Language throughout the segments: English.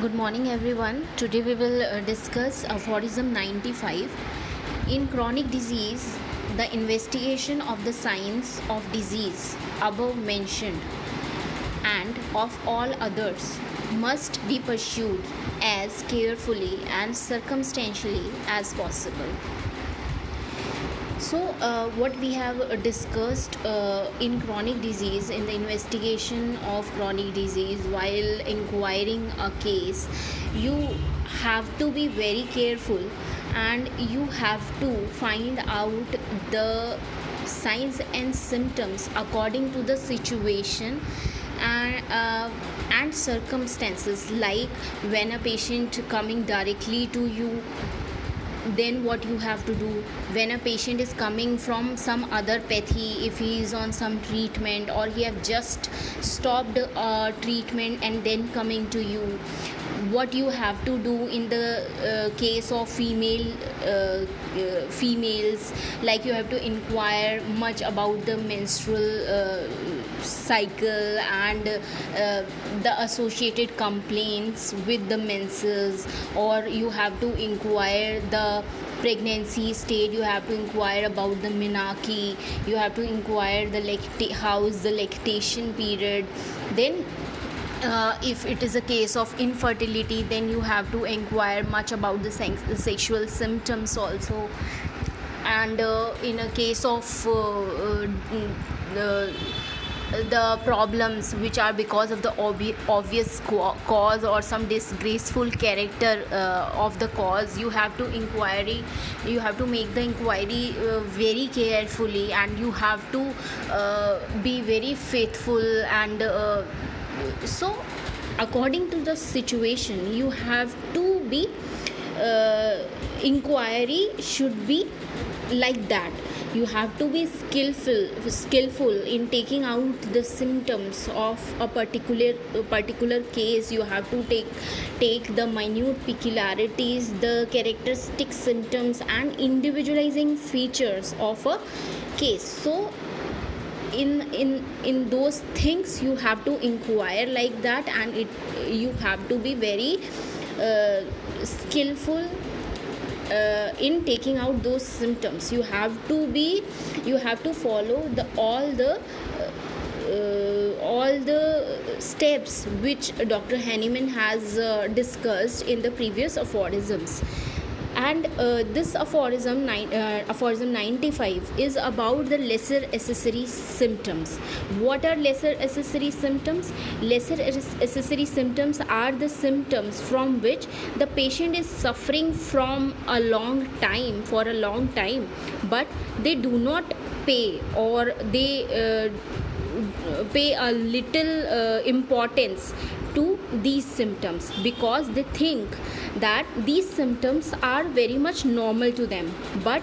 Good morning, everyone. Today we will discuss aphorism 95. In chronic disease, the investigation of the signs of disease above mentioned and of all others must be pursued as carefully and circumstantially as possible. So, what we have discussed in chronic disease, in the investigation of chronic disease while inquiring a case, you have to be very careful and you have to find out the signs and symptoms according to the situation and circumstances. Like when a patient coming directly to you, then what you have to do. When a patient is coming from some other pathy, if he is on some treatment or he have just stopped treatment and then coming to you, what you have to do in the case of females, like you have to inquire much about the menstrual cycle and the associated complaints with the menses, or you have to inquire the pregnancy state, you have to inquire about the menarche, you have to inquire how is the lactation period. Then if it is a case of infertility, then you have to inquire much about the sexual symptoms also. And in a case of the problems which are because of the obvious cause or some disgraceful character of the cause, you have to make the inquiry very carefully, and you have to be very faithful. And so according to the situation, you have to be inquiry should be like that. You have to be skillful in taking out the symptoms of a particular case. You have to take the minute peculiarities, the characteristic symptoms and individualizing features of a case. So in those things you have to inquire like that, and you have to be very skillful in taking out those symptoms. You have to follow all the steps which Dr. Hahnemann has discussed in the previous aphorisms. And this aphorism 95 is about the lesser accessory symptoms. What are lesser accessory symptoms? Lesser accessory symptoms are the symptoms from which the patient is suffering for a long time, but they do not pay, or they pay a little importance to these symptoms, because they think that these symptoms are very much normal to them. But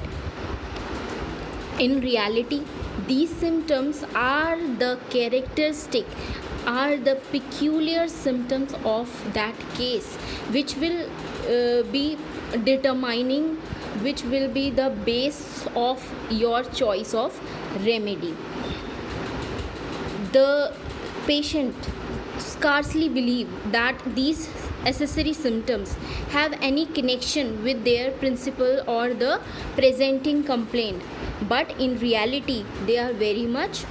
in reality, these symptoms are the peculiar symptoms of that case, which will be determining, which will be the base of your choice of remedy. The patient scarcely believe that these accessory symptoms have any connection with their principal or the presenting complaint, but in reality they are very much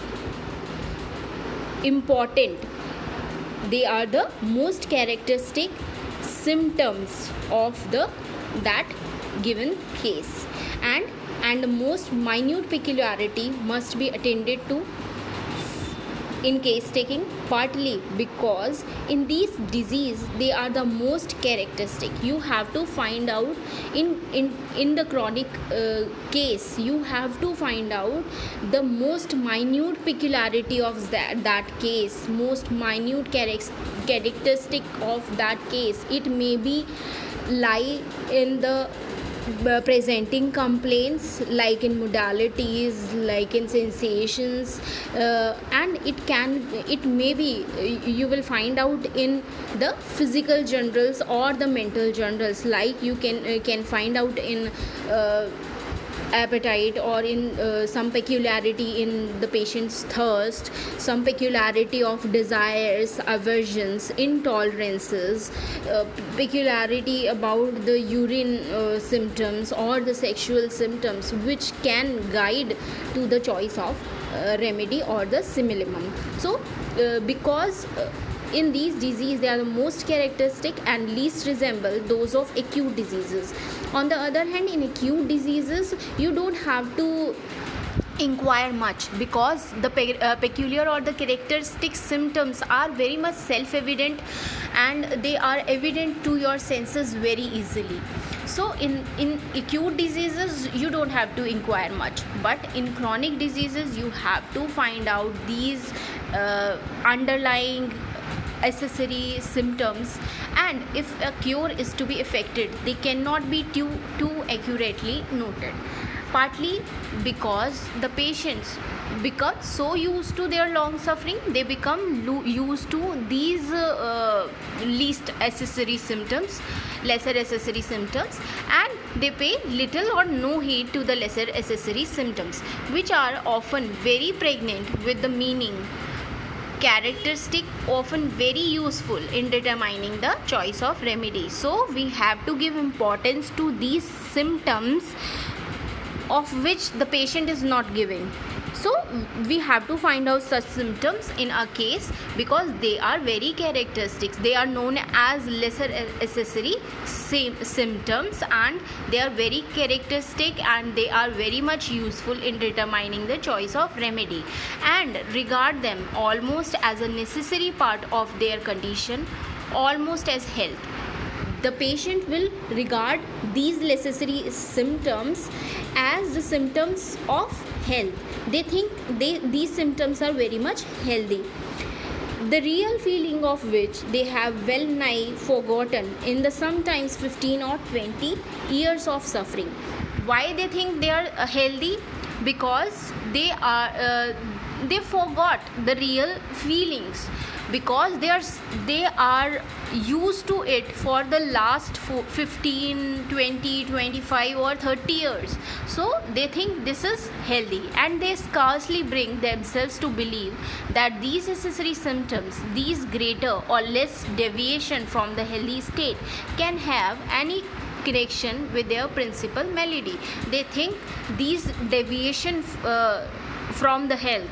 important. They are the most characteristic symptoms of that given case, and the most minute peculiarity must be attended to in case taking, partly because in these disease they are the most characteristic. You have to find out in the chronic case, you have to find out the most minute peculiarity of that case, most minute characteristic of that case. It may be lie in the presenting complaints, like in modalities, like in sensations, and it may be you will find out in the physical journals or the mental journals. Like you can find out in appetite, or in some peculiarity in the patient's thirst, some peculiarity of desires, aversions, intolerances, peculiarity about the urine symptoms or the sexual symptoms, which can guide to the choice of remedy or the simillimum. So because in these diseases, they are the most characteristic and least resemble those of acute diseases. On the other hand, in acute diseases, you don't have to inquire much, because the peculiar or the characteristic symptoms are very much self-evident, and they are evident to your senses very easily. So in acute diseases, you don't have to inquire much, but in chronic diseases, you have to find out these underlying accessory symptoms, and if a cure is to be effected, they cannot be too accurately noted, partly because the patients become so used to their long suffering, they become used to these least accessory symptoms, lesser accessory symptoms, and they pay little or no heed to the lesser accessory symptoms, which are often very pregnant with the meaning, characteristic, often very useful in determining the choice of remedy. So we have to give importance to these symptoms of which the patient is not giving. So we have to find out such symptoms in a case, because they are very characteristics. They are known as lesser accessory symptoms, and they are very characteristic, and they are very much useful in determining the choice of remedy, and regard them almost as a necessary part of their condition, almost as health. The patient will regard these necessary symptoms as the symptoms of health. They think these symptoms are very much healthy, the real feeling of which they have well nigh forgotten in the sometimes 15 or 20 years of suffering. Why they think they are healthy? Because they forgot the real feelings, because they are used to it for the last 15, 20, 25 or 30 years. So they think this is healthy, and they scarcely bring themselves to believe that these accessory symptoms, these greater or less deviation from the healthy state, can have any connection with their principal malady. They think these deviation from the health,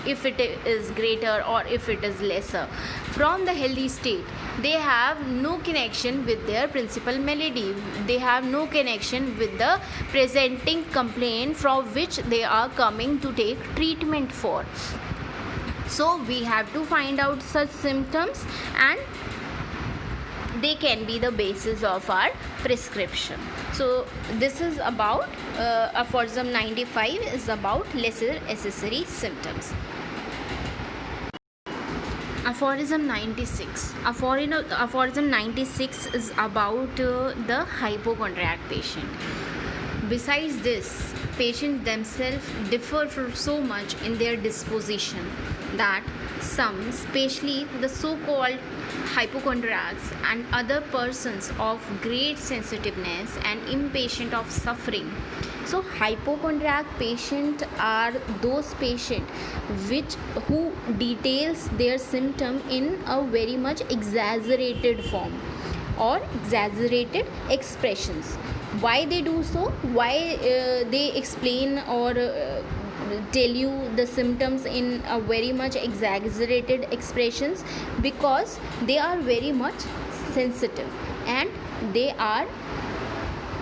if it is greater or if it is lesser from the healthy state, they have no connection with their principal malady. They have no connection with the presenting complaint from which they are coming to take treatment for. So we have to find out such symptoms, and they can be the basis of our prescription. So this is about aphorism 95 is about lesser accessory symptoms. Aphorism 96. Aphorism 96 is about the hypochondriac patient. Besides this, patients themselves differ so much in their disposition that some, especially the so-called hypochondriacs and other persons of great sensitiveness and impatient of suffering. So hypochondriac patients are those patients who details their symptom in a very much exaggerated form or exaggerated expressions. Why they do so? Why they explain or tell you the symptoms in a very much exaggerated expressions? Because they are very much sensitive and they are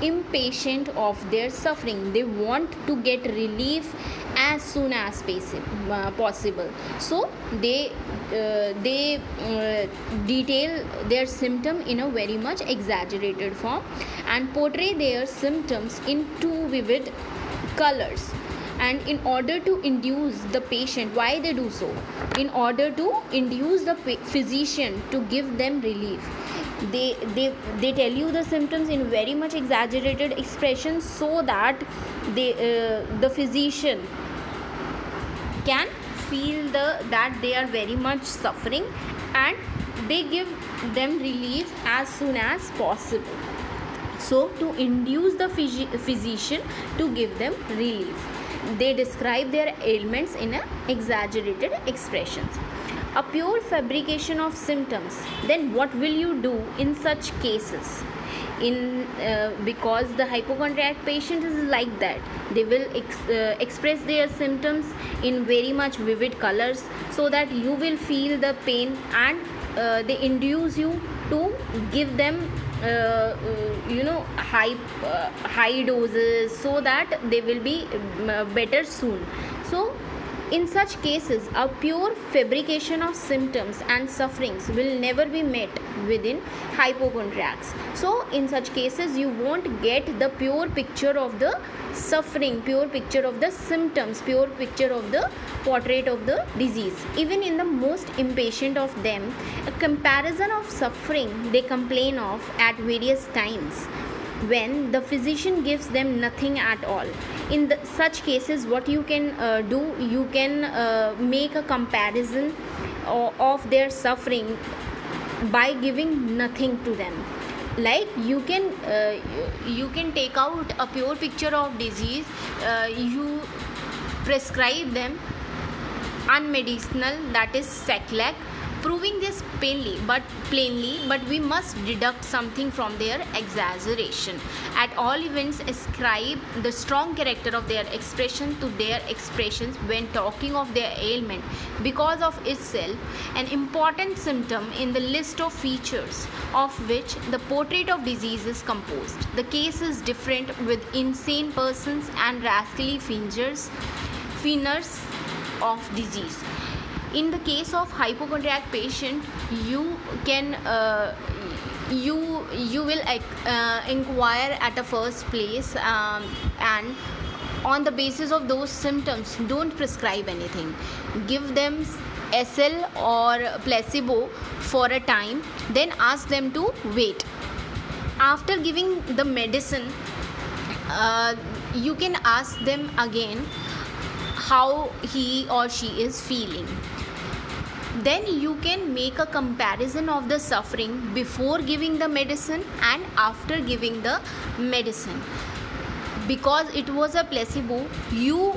impatient of their suffering. They want to get relief as soon as possible. So they detail their symptom in a very much exaggerated form and portray their symptoms in too vivid colors. And in order to induce the patient, why they do so? In order to induce the physician to give them relief. They tell you the symptoms in very much exaggerated expressions so that the physician can feel that they are very much suffering, and they give them relief as soon as possible. so to induce the physician to give them relief. They describe their ailments in exaggerated expressions. A pure fabrication of symptoms. Then what will you do in such cases? Because the hypochondriac patient is like that, they will express their symptoms in very much vivid colors, so that you will feel the pain, and they induce you to give them high doses, so that they will be better soon. So in such cases, a pure fabrication of symptoms and sufferings will never be met within hypochondriacs. So in such cases, you won't get the pure picture of the suffering, pure picture of the symptoms, pure picture of the portrait of the disease. Even in the most impatient of them, a comparison of suffering they complain of at various times, when the physician gives them nothing at all. In such cases, what you can do, you can make a comparison of their suffering by giving nothing to them. Like you can take out a pure picture of disease, you prescribe them unmedicinal, that is Seclac, proving this plainly, but we must deduct something from their exaggeration. At all events, ascribe the strong character of their expression to their expressions when talking of their ailment, because of itself an important symptom in the list of features of which the portrait of disease is composed. The case is different with insane persons and rascally feigners of disease. In the case of hypochondriac patient, you can you will inquire at a first place, and on the basis of those symptoms, don't prescribe anything. Give them SL or placebo for a time, then ask them to wait. After giving the medicine, you can ask them again how he or she is feeling. Then you can make a comparison of the suffering before giving the medicine and after giving the medicine. Because it was a placebo, you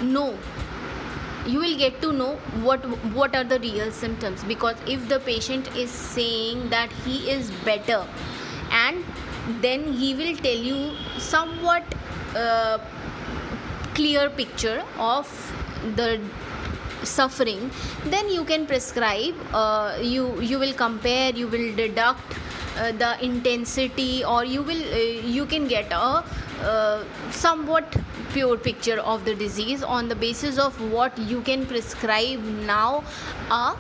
will get to know what are the real symptoms. Because if the patient is saying that he is better, and then he will tell you somewhat clear picture of the suffering, then you can prescribe. You will compare, you will deduct the intensity, or you can get a somewhat pure picture of the disease, on the basis of what you can prescribe now a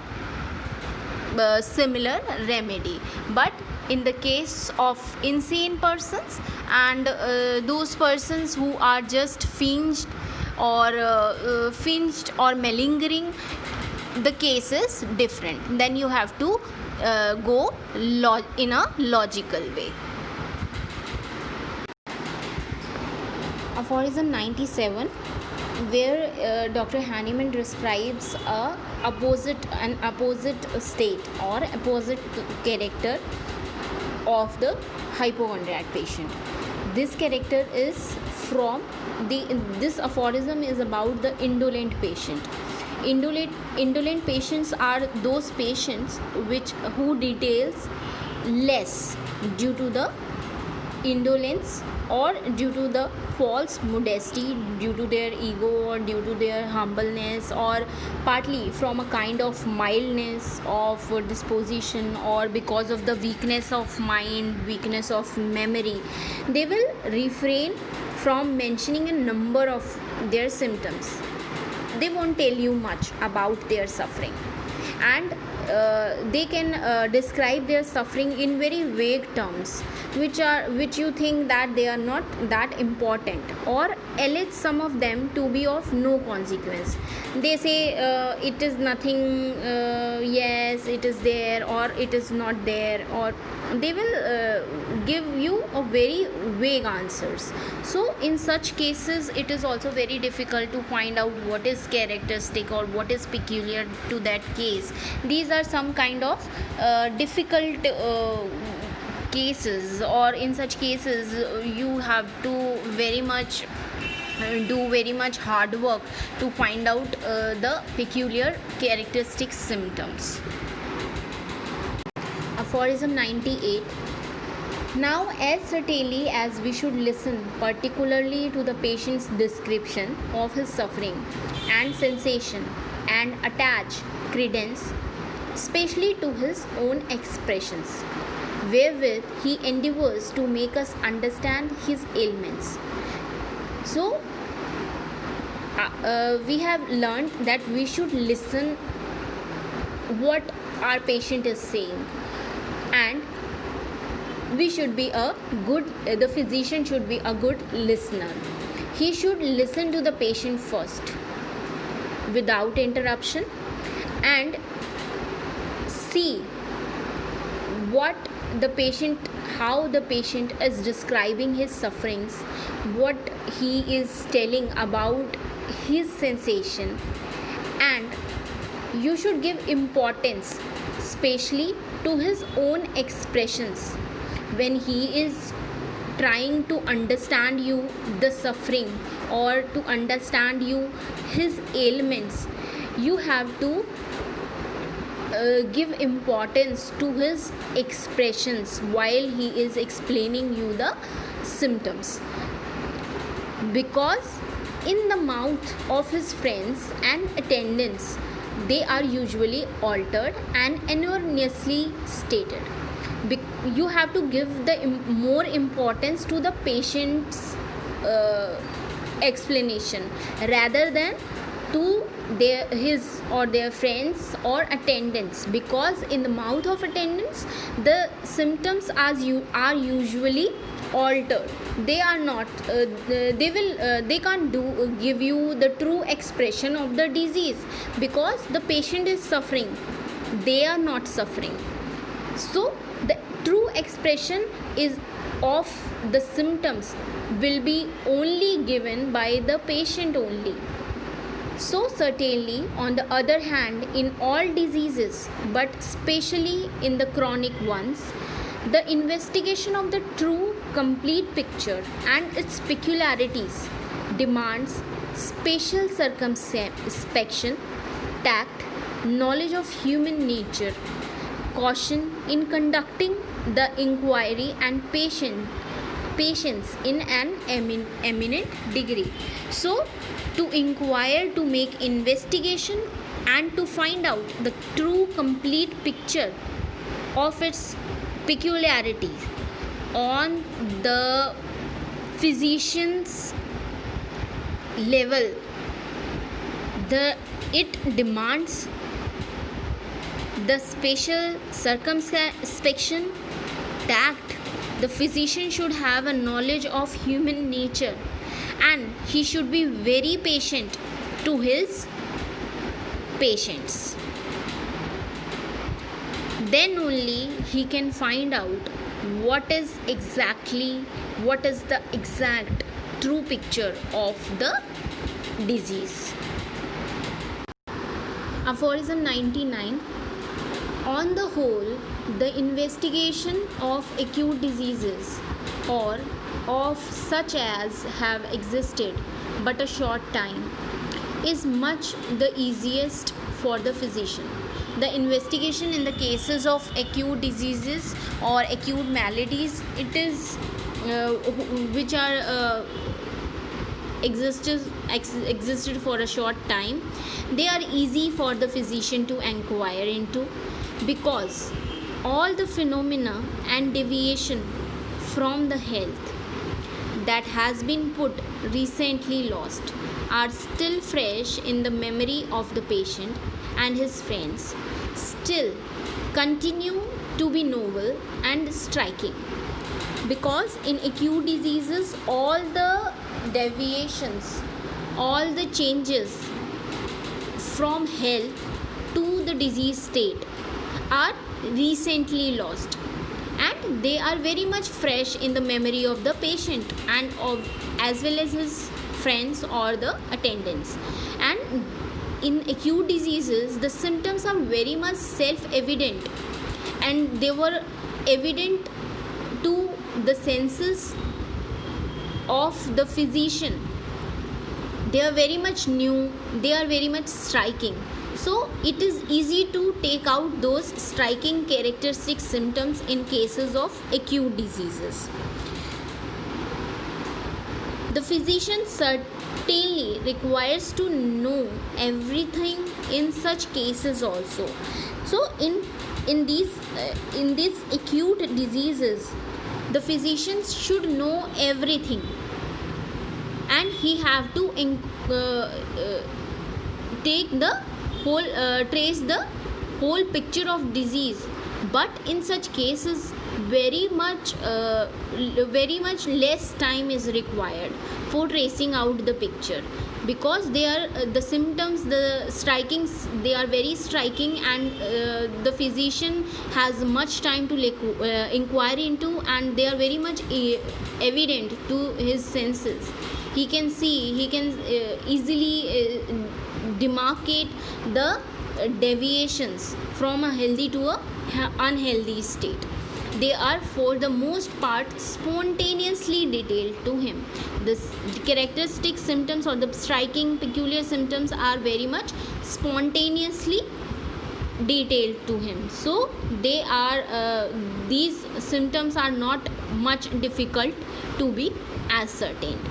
similar remedy. But in the case of insane persons and those persons who are just finged or malingering, the case is different. Then you have to go in a logical way. Aphorism 97, where Dr. Hahnemann describes an opposite state or opposite character of the hypochondriac patient. This character is from this aphorism is about the indolent patient. Indolent patients are those patients who details less due to the indolence or due to the false modesty, due to their ego or due to their humbleness, or partly from a kind of mildness of disposition, or because of the weakness of mind, weakness of memory. They will refrain from mentioning a number of their symptoms. They won't tell you much about their suffering, and they can describe their suffering in very vague terms, which you think that they are not that important, or allege some of them to be of no consequence. They say it is nothing, yes it is there, or it is not there, or they will give you a very vague answers. So in such cases, it is also very difficult to find out what is characteristic or what is peculiar to that case. These are some kind of difficult cases, or in such cases you have to do very much hard work to find out the peculiar characteristic symptoms. Aphorism 98. Now, as certainly as we should listen particularly to the patient's description of his suffering and sensation and attach credence especially to his own expressions, wherewith he endeavors to make us understand his ailments. So, we have learned that we should listen what our patient is saying, and we should be the physician should be a good listener. He should listen to the patient first without interruption and see how the patient is describing his sufferings, what he is telling about his sensation, and you should give importance especially to his own expressions. When he is trying to understand you the suffering or to understand you his ailments, you have to give importance to his expressions while he is explaining you the symptoms, because in the mouth of his friends and attendants they are usually altered and erroneously stated. You have to give the more importance to the patient's explanation rather than to his or their friends or attendants, because in the mouth of attendants the symptoms are usually altered. They are not they can't give you the true expression of the disease, because the patient is suffering, they are not suffering. So the true expression is of the symptoms will be only given by the patient only. So certainly, on the other hand, in all diseases, but especially in the chronic ones, the investigation of the true complete picture and its peculiarities demands special circumspection, tact, knowledge of human nature, caution in conducting the inquiry, and patience in an eminent degree. So, to inquire, to make investigation, and to find out the true complete picture of its peculiarities on the physician's level, it demands the special circumspection, tact. The physician should have a knowledge of human nature, and he should be very patient to his patients. Then only he can find out what is the exact true picture of the disease. Aphorism 99. On the whole, the investigation of acute diseases or of such as have existed but a short time is much the easiest for the physician. The investigation in the cases of acute diseases or acute maladies, it is which are existed for a short time, they are easy for the physician to inquire into, because all the phenomena and deviation from the health that has been put recently lost are still fresh in the memory of the patient and his friends, still continue to be novel and striking, because in acute diseases all the deviations, all the changes from health to the disease state are recently lost, and they are very much fresh in the memory of the patient and as well as his friends or the attendants. And in acute diseases the symptoms are very much self-evident, and they were evident to the senses of the physician. They are very much new, they are very much striking, so it is easy to take out those striking characteristic symptoms in cases of acute diseases. The physician certainly requires to know everything in such cases also. So in these acute diseases, the physicians should know everything, and he have to take the whole trace the whole picture of disease. But in such cases, very much less time is required for tracing out the picture, because they are the symptoms, the strikings, they are very striking, and the physician has much time to inquire into, and they are very much evident to his senses. He can see, he can easily demarcate the deviations from a healthy to a unhealthy state. They are for the most part spontaneously detailed to him. The characteristic symptoms or the striking peculiar symptoms are very much spontaneously detailed to him. So they are these symptoms are not much difficult to be ascertained.